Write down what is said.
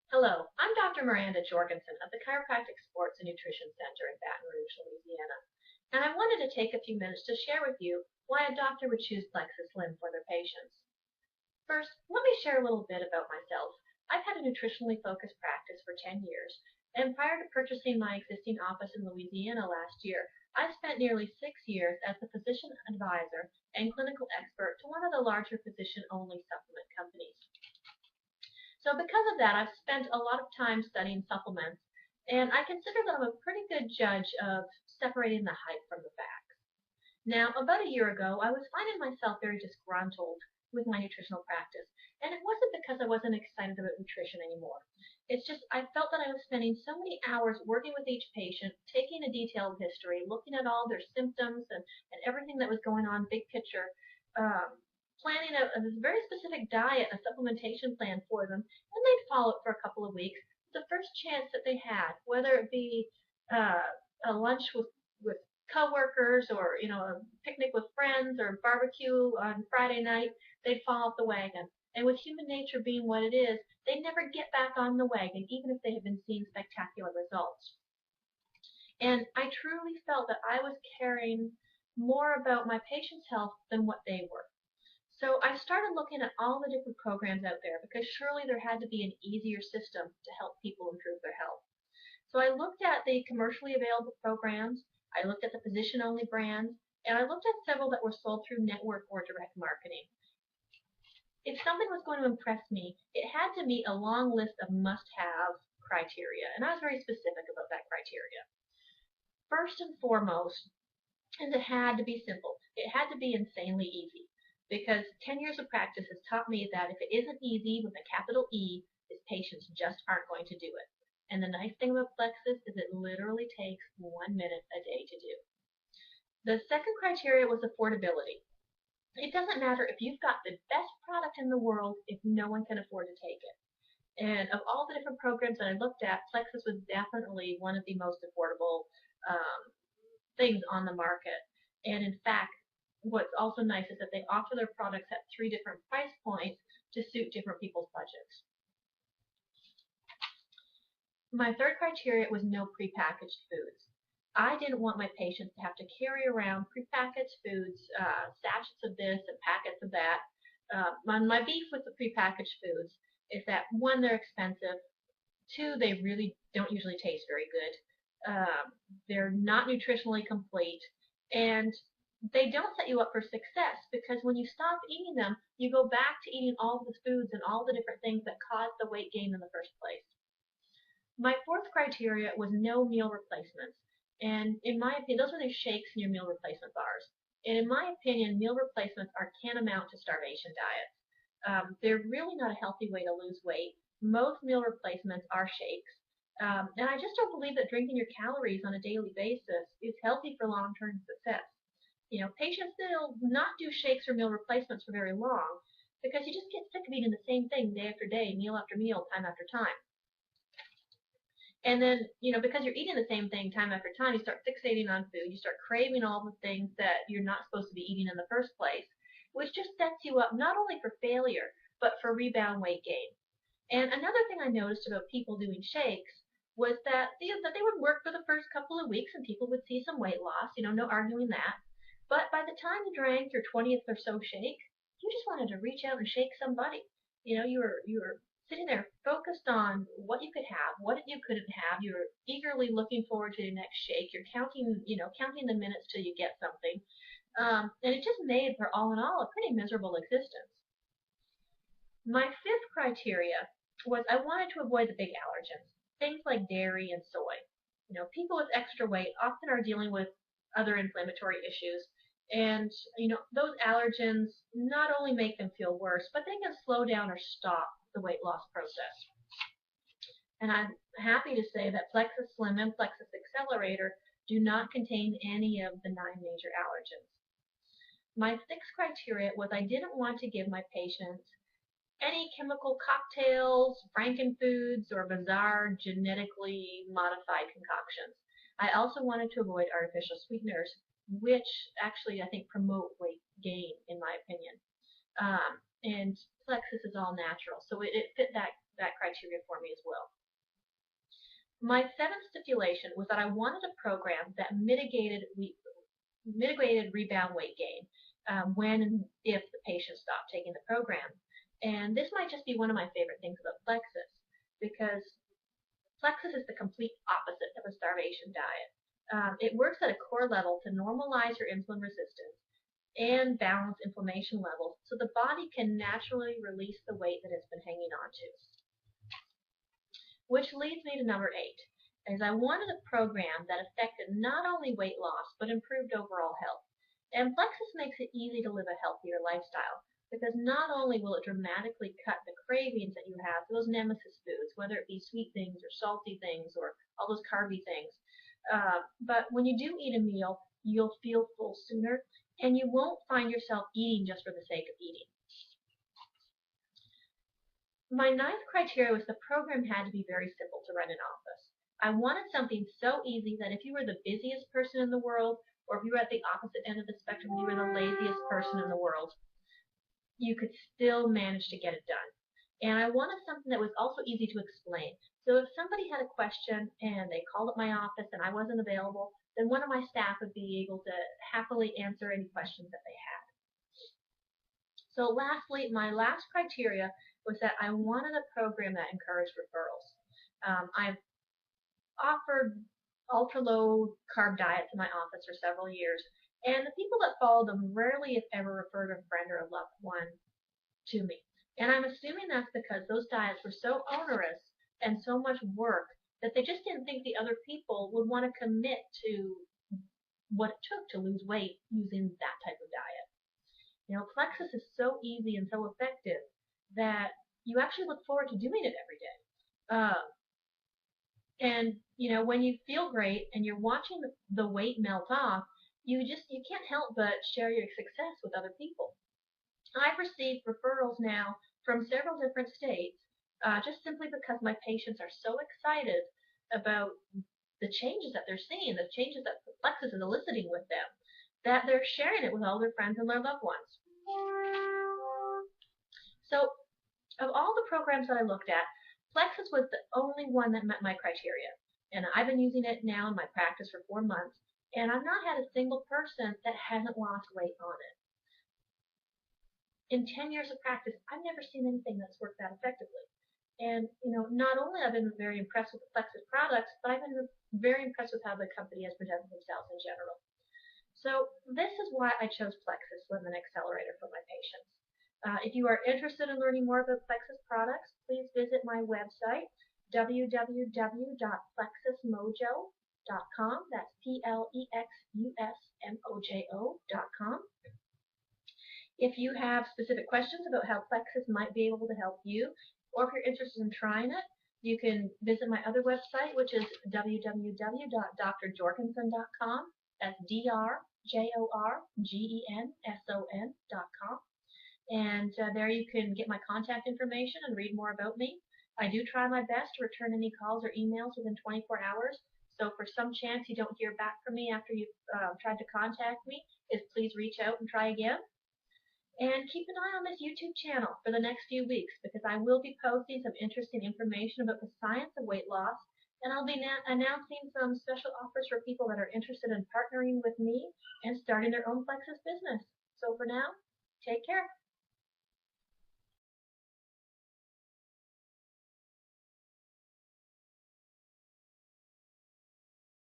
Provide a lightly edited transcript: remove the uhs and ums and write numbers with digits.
Hello, I'm Dr. Miranda Jorgensen of the Chiropractic Sports and Nutrition Center in Baton Rouge, Louisiana, and I wanted to take a few minutes to share with you why a doctor would choose Plexus Slim for their patients. First, let me share a little bit about myself. I've had a nutritionally focused practice for 10 years, and prior to purchasing my existing office in Louisiana last year, I spent nearly 6 years as the physician advisor and clinical expert to one of the larger physician-only supplement companies. So because of that, I've spent a lot of time studying supplements, and I consider that I'm a pretty good judge of separating the hype from the facts. Now, about a year ago, I was finding myself very disgruntled with my nutritional practice, and it wasn't because I wasn't excited about nutrition anymore. It's just I felt that I was spending so many hours working with each patient, taking a detailed history, looking at all their symptoms and everything that was going on, big picture, um, planning a very specific diet, a supplementation plan for them, and they'd follow it for a couple of weeks. The first chance that they had, whether it be uh, a lunch with coworkers or a picnic with friends or barbecue on Friday night, they'd fall off the wagon. And with human nature being what it is, they never get back on the wagon, even if they have been seeing spectacular results. And I truly felt that I was caring more about my patients' health than what they were. So I started looking at all the different programs out there because surely there had to be an easier system to help people improve their health. So I looked at the commercially available programs, I looked at the physician-only brands, and I looked at several that were sold through network or direct marketing. If something was going to impress me, it had to meet a long list of must-have criteria, and I was very specific about that criteria. First and foremost is it had to be simple. It had to be insanely easy because 10 years of practice has taught me that if it isn't easy with a capital E, his patients just aren't going to do it. And the nice thing about Plexus is it literally takes 1 minute a day to do. The second criteria was affordability. It doesn't matter if you've got the best product in the world if no one can afford to take it. And of all the different programs that I looked at, Plexus was definitely one of the most affordable um, things on the market. And in fact, what's also nice is that they offer their products at 3 different price points to suit different people's budgets. My third criteria was no prepackaged foods. I didn't want my patients to have to carry around prepackaged foods, sachets of this and packets of that. My beef with the prepackaged foods is that one, they're expensive. Two, they really don't usually taste very good. They're not nutritionally complete, and they don't set you up for success because when you stop eating them, you go back to eating all the foods and all the different things that caused the weight gain in the first place. My fourth criteria was no meal replacements. And in my opinion, those are the shakes in your meal replacement bars. And in my opinion, meal replacements are tantamount to starvation diets. They're really not a healthy way to lose weight. Most meal replacements are shakes. And I just don't believe that drinking your calories on a daily basis is healthy for long-term success. Patients will not do shakes or meal replacements for very long because you just get sick of eating the same thing day after day, meal after meal, time after time. And then, because you're eating the same thing time after time, you start fixating on food. You start craving all the things that you're not supposed to be eating in the first place, which just sets you up not only for failure, but for rebound weight gain. And another thing I noticed about people doing shakes was that they would work for the first couple of weeks and people would see some weight loss, no arguing that. But by the time you drank your 20th or so shake, you just wanted to reach out and shake somebody. You were sitting there focused on what you could have, what you couldn't have. You're eagerly looking forward to the next shake. You're counting the minutes till you get something. And it just made for all in all a pretty miserable existence. My fifth criteria was I wanted to avoid the big allergens, things like dairy and soy. People with extra weight often are dealing with other inflammatory issues, and those allergens not only make them feel worse, but they can slow down or stop the weight loss process. And I'm happy to say that Plexus Slim and Plexus Accelerator do not contain any of the 9 major allergens. My sixth criteria was I didn't want to give my patients any chemical cocktails, frankenfoods, or bizarre genetically modified concoctions. I also wanted to avoid artificial sweeteners, which actually I think promote weight gain, in my opinion. And Plexus is all natural, so it fit that criteria for me as well. My seventh stipulation was that I wanted a program that mitigated rebound weight gain when and if the patient stopped taking the program. And this might just be one of my favorite things about Plexus, because Plexus is the complete opposite of a starvation diet. It works at a core level to normalize your insulin resistance and balance inflammation levels so the body can naturally release the weight that it's been hanging on to. Which leads me to number 8, is I wanted a program that affected not only weight loss but improved overall health. And Plexus makes it easy to live a healthier lifestyle, because not only will it dramatically cut the cravings that you have for those nemesis foods, whether it be sweet things or salty things or all those carby things, but when you do eat a meal, you'll feel full sooner, and you won't find yourself eating just for the sake of eating. My 9th criteria was the program had to be very simple to run an office. I wanted something so easy that if you were the busiest person in the world, or if you were at the opposite end of the spectrum, you were the laziest person in the world, you could still manage to get it done. And I wanted something that was also easy to explain. So if somebody had a question and they called up my office and I wasn't available, then one of my staff would be able to happily answer any questions that they had. So lastly, my last criteria was that I wanted a program that encouraged referrals. I've offered ultra-low carb diets in my office for several years, and the people that follow them rarely, if ever, referred a friend or a loved one to me. And I'm assuming that's because those diets were so onerous and so much work that they just didn't think the other people would want to commit to what it took to lose weight using that type of diet. You know, Plexus is so easy and so effective that you actually look forward to doing it every day. And you know, when you feel great and you're watching the weight melt off, you can't help but share your success with other people. I've received referrals now from several different states, just simply because my patients are so excited about the changes that they're seeing, the changes that Plexus is eliciting with them, that they're sharing it with all their friends and their loved ones. So, of all the programs that I looked at, Plexus was the only one that met my criteria. And I've been using it now in my practice for 4 months, and I've not had a single person that hasn't lost weight on it. In 10 years of practice, I've never seen anything that's worked that effectively. And you know, not only have I been very impressed with the Plexus products, but I've been very impressed with how the company has presented themselves in general. So this is why I chose Plexus as an accelerator for my patients. If you are interested in learning more about Plexus products, please visit my website, www.plexusmojo.com. That's plexusmojo.com. If you have specific questions about how Plexus might be able to help you, or if you're interested in trying it, you can visit my other website, which is www.drjorgenson.com. That's drjorgenson.com. And there you can get my contact information and read more about me. I do try my best to return any calls or emails within 24 hours. So for some chance you don't hear back from me after you've tried to contact me, please reach out and try again. And keep an eye on this YouTube channel for the next few weeks, because I will be posting some interesting information about the science of weight loss, and I'll be announcing some special offers for people that are interested in partnering with me and starting their own Plexus business. So for now, take care.